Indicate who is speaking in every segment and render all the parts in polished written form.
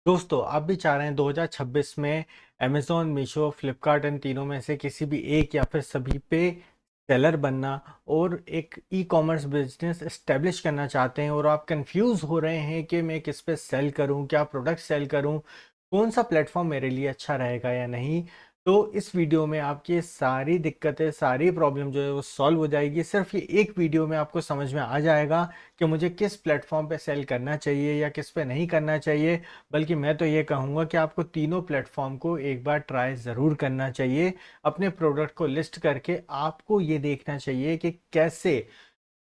Speaker 1: दोस्तों आप भी चाह रहे हैं 2026 में अमेज़न, मीशो, फ्लिपकार्ट इन तीनों में से किसी भी एक या फिर सभी पे सेलर बनना और एक ई कॉमर्स बिजनेस एस्टेब्लिश करना चाहते हैं और आप कंफ्यूज हो रहे हैं कि मैं किस पे सेल करूं, क्या प्रोडक्ट सेल करूं, कौन सा प्लेटफॉर्म मेरे लिए अच्छा रहेगा या नहीं। तो इस वीडियो में आपकी ये सारी दिक्कतें, सारी प्रॉब्लम जो है वो सॉल्व हो जाएगी। सिर्फ ये एक वीडियो में आपको समझ में आ जाएगा कि मुझे किस प्लेटफॉर्म पे सेल करना चाहिए या किस पे नहीं करना चाहिए। बल्कि मैं तो ये कहूँगा कि आपको तीनों प्लेटफॉर्म को एक बार ट्राई ज़रूर करना चाहिए। अपने प्रोडक्ट को लिस्ट करके आपको ये देखना चाहिए कि कैसे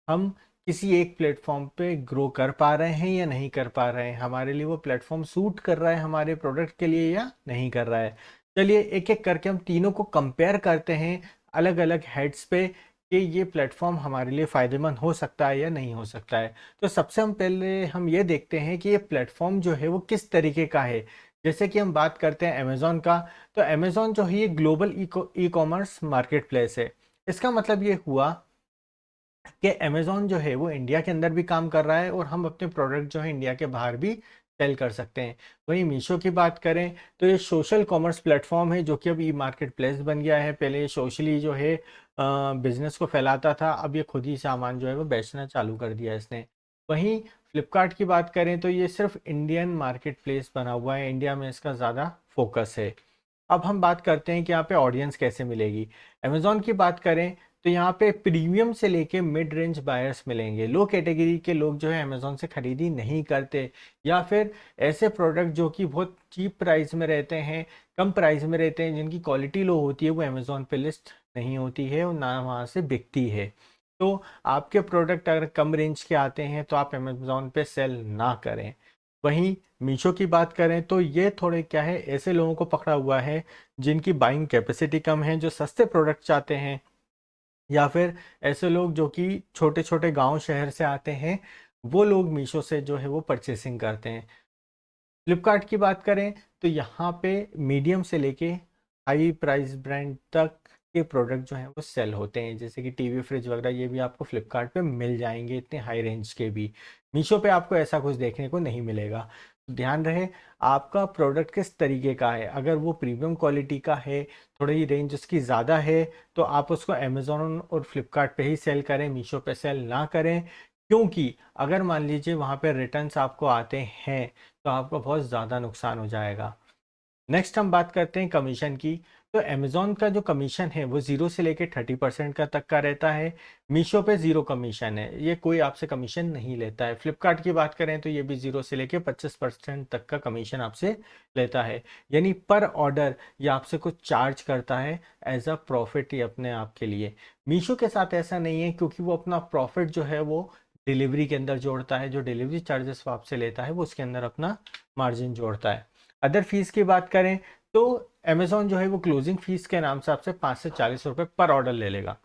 Speaker 1: हम किसी एक प्लेटफॉर्म पे ग्रो कर पा रहे हैं या नहीं कर पा रहे हैं, हमारे लिए वो प्लेटफॉर्म सूट कर रहा है हमारे प्रोडक्ट के लिए या नहीं कर रहा है। चलिए एक एक करके हम तीनों को कंपेयर करते हैं अलग अलग हेड्स पे कि ये प्लेटफॉर्म हमारे लिए फ़ायदेमंद हो सकता है या नहीं हो सकता है। तो सबसे हम पहले हम ये देखते हैं कि ये प्लेटफॉर्म जो है वो किस तरीके का है। जैसे कि हम बात करते हैं अमेज़ॉन का, तो अमेज़ॉन जो है ये global e commerce market place है। इसका मतलब ये हुआ कि अमेज़न जो है वो इंडिया के अंदर भी काम कर रहा है और हम अपने प्रोडक्ट जो है इंडिया के बाहर भी सेल कर सकते हैं। वहीं मीशो की बात करें तो ये सोशल कॉमर्स प्लेटफॉर्म है जो कि अब ई मार्केट प्लेस बन गया है। पहले ये सोशली जो है बिजनेस को फैलाता था, अब ये खुद ही सामान जो है वो बेचना चालू कर दिया इसने। वहीं फ्लिपकार्ट की बात करें तो ये सिर्फ इंडियन मार्केट प्लेस बना हुआ है, इंडिया में इसका ज़्यादा फोकस है। अब हम बात करते हैं कि यहाँ पे ऑडियंस कैसे मिलेगी। अमेज़न की बात करें तो यहाँ पे प्रीमियम से लेके मिड रेंज बायर्स मिलेंगे। लो कैटेगरी के लोग जो है अमेज़न से खरीदी नहीं करते, या फिर ऐसे प्रोडक्ट जो कि बहुत चीप प्राइस में रहते हैं, कम प्राइस में रहते हैं, जिनकी क्वालिटी लो होती है, वो अमेज़न पे लिस्ट नहीं होती है और ना वहाँ से बिकती है। तो आपके प्रोडक्ट अगर कम रेंज के आते हैं तो आप अमेज़न पे सेल ना करें। वहीं मीशो की बात करें तो ये थोड़े क्या है, ऐसे लोगों को पकड़ा हुआ है जिनकी बाइंग कैपेसिटी कम है, जो सस्ते प्रोडक्ट चाहते हैं, या फिर ऐसे लोग जो कि छोटे छोटे गांव शहर से आते हैं, वो लोग मीशो से जो है वो परचेसिंग करते हैं। फ्लिपकार्ट की बात करें तो यहाँ पे मीडियम से लेके हाई प्राइस ब्रांड तक के प्रोडक्ट जो हैं वो सेल होते हैं, जैसे कि टीवी, फ्रिज वगैरह, ये भी आपको फ्लिपकार्ट पे मिल जाएंगे, इतने हाई रेंज के भी। मीशो पे आपको ऐसा कुछ देखने को नहीं मिलेगा। तो ध्यान रहे आपका प्रोडक्ट किस तरीके का है। अगर वो प्रीमियम क्वालिटी का है, थोड़ी रेंज उसकी ज़्यादा है, तो आप उसको अमेज़ोन और फ्लिपकार्ट पे ही सेल करें, मीशो पे सेल ना करें। क्योंकि अगर मान लीजिए वहाँ पे रिटर्न्स आपको आते हैं तो आपको बहुत ज़्यादा नुकसान हो जाएगा। नेक्स्ट हम बात करते हैं कमीशन की। तो अमेज़न का जो कमीशन है वो 0 से लेके 30% का तक का रहता है। मीशो पे ज़ीरो कमीशन है, ये कोई आपसे कमीशन नहीं लेता है। फ्लिपकार्ट की बात करें तो ये भी 0 से लेके 25% तक का कमीशन आपसे लेता है। यानी पर ऑर्डर ये आपसे कुछ चार्ज करता है एज अ प्रॉफिट ही अपने आप के लिए। मीशो के साथ ऐसा नहीं है, क्योंकि वो अपना प्रॉफिट जो है वो डिलीवरी के अंदर जोड़ता है, जो डिलीवरी चार्जेस वो आपसे लेता है वो उसके अंदर अपना मार्जिन जोड़ता है। अदर फीस की बात करें तो अमेज़न जो है वो क्लोजिंग फीस के नाम से आपसे 5 से 40 रुपए पर ऑर्डर ले लेगा।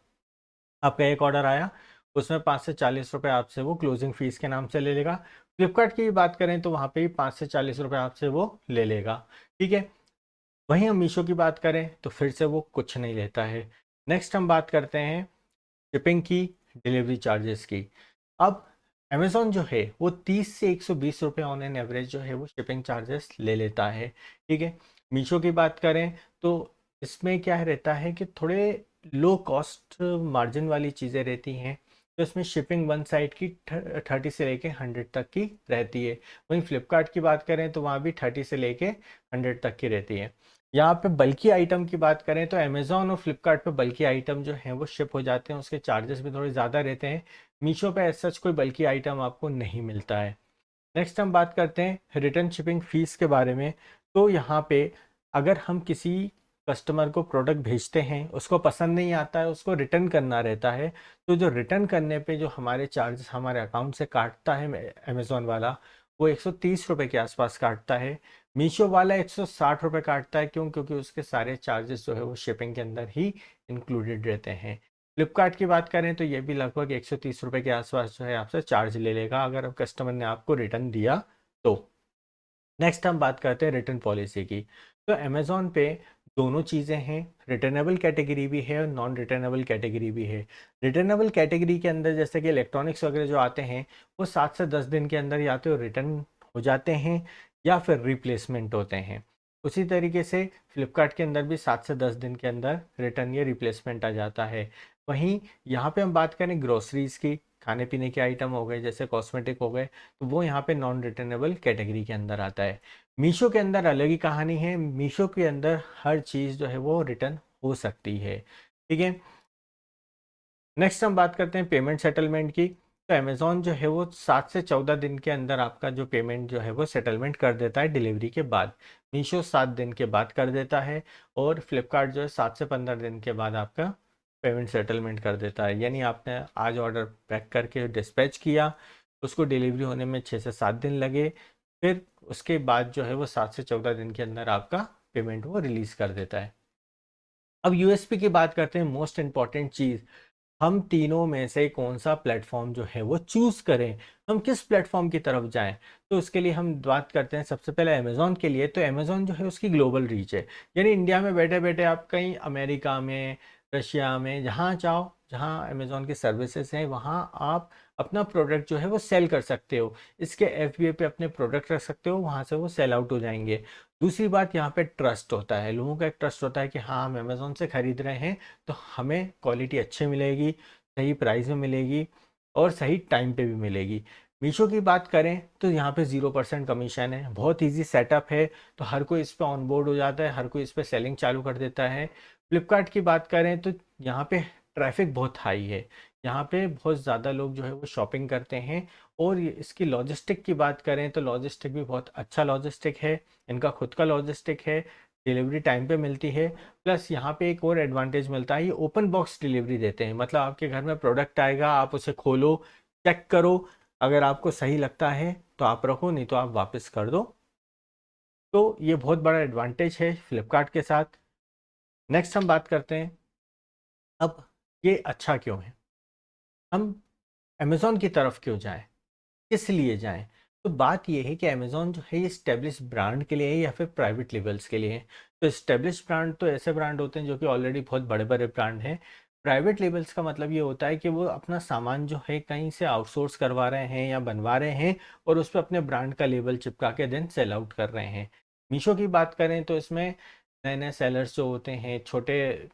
Speaker 1: आपका एक ऑर्डर आया, उसमें 5 से 40 रुपए आपसे वो क्लोजिंग फीस के नाम से ले लेगा। फ्लिपकार्ट की बात करें तो वहाँ पे भी 5 से 40 रुपए आपसे वो ले लेगा। ठीक है। वहीं हम मीशो की बात करें तो फिर से वो कुछ नहीं लेता है। नेक्स्ट हम बात करते हैं शिपिंग की, डिलीवरी चार्जेस की। अब अमेज़न जो है वो 30 से 120 रुपए ऑन एन एवरेज जो है वो शिपिंग चार्जेस ले लेता है। ठीक है। मीशो की बात करें तो इसमें क्या रहता है कि थोड़े लो कॉस्ट मार्जिन वाली चीज़ें रहती हैं, तो इसमें शिपिंग वन साइड की 30 से लेके 100 तक की रहती है। वहीं फ्लिपकार्ट की बात करें तो वहाँ भी 30 से लेके 100 तक की रहती है। यहाँ पे बल्कि आइटम की बात करें तो अमेज़न और फ्लिपकार्ट पे बल्कि आइटम जो हैं वो शिप हो जाते हैं, उसके चार्जेस भी थोड़े ज़्यादा रहते हैं। मीशो पे एज सच कोई बल्कि आइटम आपको नहीं मिलता है। नेक्स्ट हम बात करते हैं रिटर्न शिपिंग फीस के बारे में। तो यहाँ पे अगर हम किसी कस्टमर को प्रोडक्ट भेजते हैं, उसको पसंद नहीं आता है, उसको रिटर्न करना रहता है, तो जो रिटर्न करने पे जो हमारे चार्जेस हमारे अकाउंट से काटता है अमेज़न वाला, वो 130 रुपये के आसपास काटता है। मीशो वाला 160 रुपये काटता है। क्यों? क्योंकि उसके सारे चार्जेस जो है वो शिपिंग के अंदर ही इंक्लूडेड रहते हैं। फ्लिपकार्ट की बात करें तो ये भी लगभग 130 रुपये के आसपास जो है आपसे चार्ज ले लेगा, अगर कस्टमर ने आपको रिटर्न दिया तो। नेक्स्ट हम बात करते हैं रिटर्न पॉलिसी की। तो अमेज़न पे दोनों चीज़ें हैं, रिटर्नेबल कैटेगरी भी है और नॉन रिटर्नेबल कैटेगरी भी है। रिटर्नेबल कैटेगरी के अंदर जैसे कि इलेक्ट्रॉनिक्स वगैरह जो आते हैं, वो 7 से 10 दिन के अंदर या तो रिटर्न हो जाते हैं, या फिर रिप्लेसमेंट होते हैं। उसी तरीके से फ्लिपकार्ट के अंदर भी 7 से 10 दिन के अंदर रिटर्न या रिप्लेसमेंट आ जाता है। वहीं यहाँ पे हम बात करें ग्रोसरीज की, खाने पीने के आइटम हो गए जैसे कॉस्मेटिक हो गए, तो वो यहाँ पे नॉन रिटर्नेबल कैटेगरी के अंदर आता है। मीशो के अंदर अलग ही कहानी है, मीशो के अंदर हर चीज़ जो है वो रिटर्न हो सकती है। ठीक है, नेक्स्ट हम बात करते हैं पेमेंट सेटलमेंट की। तो अमेज़ॉन जो है वो 7 से 14 दिन के अंदर आपका जो पेमेंट जो है वो सेटलमेंट कर देता है डिलीवरी के बाद। मीशो 7 दिन के बाद कर देता है, और फ्लिपकार्ट जो है 7 से 15 दिन के बाद आपका पेमेंट सेटलमेंट कर देता है। यानी आपने आज ऑर्डर पैक करके डिस्पैच किया, उसको डिलीवरी होने में 6 से 7 दिन लगे, फिर उसके बाद जो है वो 7 से 14 दिन के अंदर आपका पेमेंट वो रिलीज़ कर देता है। अब यूएसपी की बात करते हैं, मोस्ट इंपॉर्टेंट चीज़, हम तीनों में से कौन सा प्लेटफॉर्म जो है वो चूज़ करें, हम किस प्लेटफॉर्म की तरफ जाएं। तो उसके लिए हम बात करते हैं सबसे पहले अमेज़ॉन के लिए। तो अमेज़ॉन जो है उसकी ग्लोबल रीच है, यानी इंडिया में बैठे बैठे आप कहीं अमेरिका में, रशिया में, जहाँ चाहो, जहाँ अमेज़ॉन की सर्विसेज हैं वहाँ आप अपना प्रोडक्ट जो है वो सेल कर सकते हो। इसके एफबीए पे अपने प्रोडक्ट रख सकते हो, वहाँ से वो सेल आउट हो जाएंगे। दूसरी बात, यहाँ पे ट्रस्ट होता है, लोगों का एक ट्रस्ट होता है कि हाँ हम अमेज़ॉन से ख़रीद रहे हैं तो हमें क्वालिटी अच्छी मिलेगी, सही प्राइस में मिलेगी, और सही टाइम पे भी मिलेगी। मीशो की बात करें तो यहाँ पे 0% कमीशन है, बहुत इजी सेटअप है, तो हर कोई इस पे ऑन बोर्ड हो जाता है, हर कोई इस पे सेलिंग चालू कर देता है। फ्लिपकार्ट की बात करें तो यहाँ पे ट्रैफिक बहुत हाई है, यहाँ पे बहुत ज़्यादा लोग जो है वो शॉपिंग करते हैं। और इसकी लॉजिस्टिक की बात करें तो लॉजिस्टिक भी बहुत अच्छा लॉजिस्टिक है, इनका खुद का लॉजिस्टिक है, डिलीवरी टाइम पे मिलती है। प्लस यहाँ पे एक और एडवांटेज मिलता है, ये ओपन बॉक्स डिलीवरी देते हैं, मतलब आपके घर में प्रोडक्ट आएगा, आप उसे खोलो, चेक करो, अगर आपको सही लगता है तो आप रखो, नहीं तो आप वापस कर दो। तो ये बहुत बड़ा एडवांटेज है फ्लिपकार्ट के साथ। नेक्स्ट हम बात करते हैं, अब ये अच्छा क्यों है, हम अमेज़ॉन की तरफ क्यों जाएं, किस लिए जाएं। तो बात यह है कि अमेज़ॉन जो है ये स्टेब्लिश ब्रांड के लिए है या फिर प्राइवेट लेबल्स के लिए है। तो स्टेब्लिश ब्रांड तो ऐसे ब्रांड होते हैं जो कि ऑलरेडी बहुत बड़े बड़े ब्रांड हैं। प्राइवेट लेबल्स का मतलब ये होता है कि वो अपना सामान जो है कहीं से आउटसोर्स करवा रहे हैं या बनवा रहे हैं, और उस पर अपने ब्रांड का लेबल चिपका के देन सेल आउट कर रहे हैं। मीशो की बात करें तो इसमें नए नए सेलर्स जो होते हैं, छोटे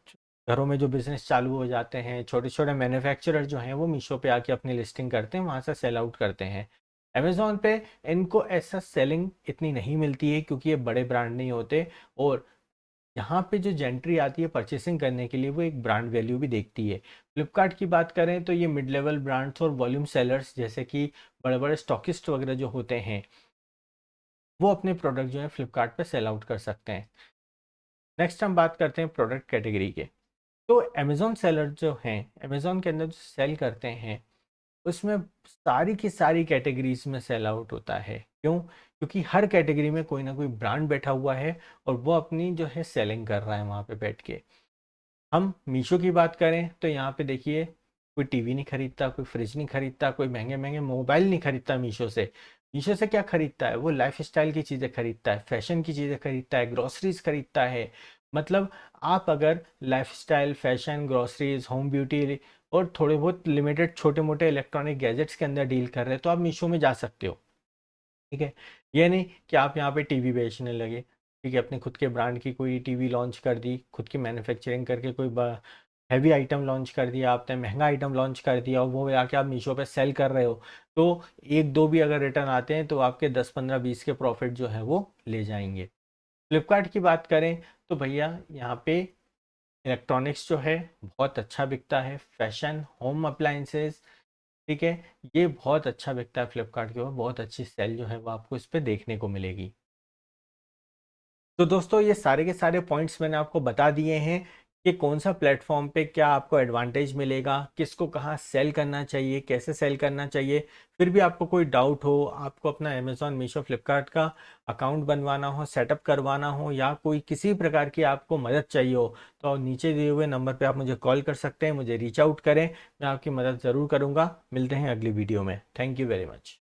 Speaker 1: घरों में जो बिजनेस चालू हो जाते हैं, छोटे छोटे मैन्युफैक्चरर जो हैं वो मीशो पे आके अपनी लिस्टिंग करते हैं, वहाँ से सेल आउट करते हैं। अमेज़ॉन पे इनको ऐसा सेलिंग इतनी नहीं मिलती है क्योंकि ये बड़े ब्रांड नहीं होते, और यहाँ पे जो जेंट्री आती है परचेसिंग करने के लिए वो एक ब्रांड वैल्यू भी देखती है। फ्लिपकार्ट की बात करें तो ये मिड लेवल ब्रांड्स और वॉल्यूम सेलर्स जैसे कि बड़े बड़े स्टॉकिस्ट वगैरह जो होते हैं वो अपने प्रोडक्ट जो है फ्लिपकार्ट पे सेल आउट कर सकते हैं। नेक्स्ट हम बात करते हैं प्रोडक्ट कैटेगरी के। तो अमेज़ॉन सेलर जो हैं, अमेज़ॉन के अंदर जो सेल करते हैं उसमें सारी की सारी कैटेगरीज में सेल आउट होता है। क्यों? क्योंकि हर कैटेगरी में कोई ना कोई ब्रांड बैठा हुआ है और वो अपनी जो है सेलिंग कर रहा है वहाँ पे बैठ के। हम मीशो की बात करें तो यहाँ पे देखिए, कोई टीवी नहीं खरीदता, कोई फ्रिज नहीं खरीदता, कोई महंगे महंगे मोबाइल नहीं खरीदता मीशो से। मीशो से क्या खरीदता है, वो लाइफ स्टाइल की चीज़ें खरीदता है, फैशन की चीज़ें खरीदता है, ग्रोसरीज खरीदता है। मतलब आप अगर life style, fashion, groceries, home beauty और थोड़े बहुत लिमिटेड छोटे मोटे इलेक्ट्रॉनिक गैजेट्स के अंदर डील कर रहे हैं तो आप मीशो में जा सकते हो। ठीक है, ये नहीं कि आप यहाँ पे टीवी बेचने लगे, ठीक है, अपने खुद के ब्रांड की कोई टीवी लॉन्च कर दी, खुद की मैन्युफैक्चरिंग करके कोई हैवी आइटम लॉन्च कर दिया आपने, महंगा आइटम लॉन्च कर दिया और वो आके आप मीशो पे सेल कर रहे हो, तो एक दो भी अगर रिटर्न आते हैं तो आपके 10, 15, 20 के प्रॉफिट जो है वो ले जाएंगे। फ्लिपकार्ट की बात करें तो भैया यहाँ पे इलेक्ट्रॉनिक्स जो है बहुत अच्छा बिकता है, फैशन, होम अप्लाइंसेस, ठीक है, ये बहुत अच्छा बिकता है फ्लिपकार्ट के ऊपर, बहुत अच्छी सेल जो है वो आपको इस पे देखने को मिलेगी। तो दोस्तों ये सारे के सारे पॉइंट्स मैंने आपको बता दिए हैं कि कौन सा प्लेटफॉर्म पे क्या आपको एडवांटेज मिलेगा, किसको कहाँ सेल करना चाहिए, कैसे सेल करना चाहिए। फिर भी आपको कोई डाउट हो, आपको अपना अमेज़ॉन, मीशो, फ्लिपकार्ट का अकाउंट बनवाना हो, सेटअप करवाना हो, या कोई किसी प्रकार की आपको मदद चाहिए हो, तो नीचे दिए हुए नंबर पर आप मुझे कॉल कर सकते हैं, मुझे रीच आउट करें, मैं आपकी मदद ज़रूर करूँगा। मिलते हैं अगली वीडियो में। Thank you very much.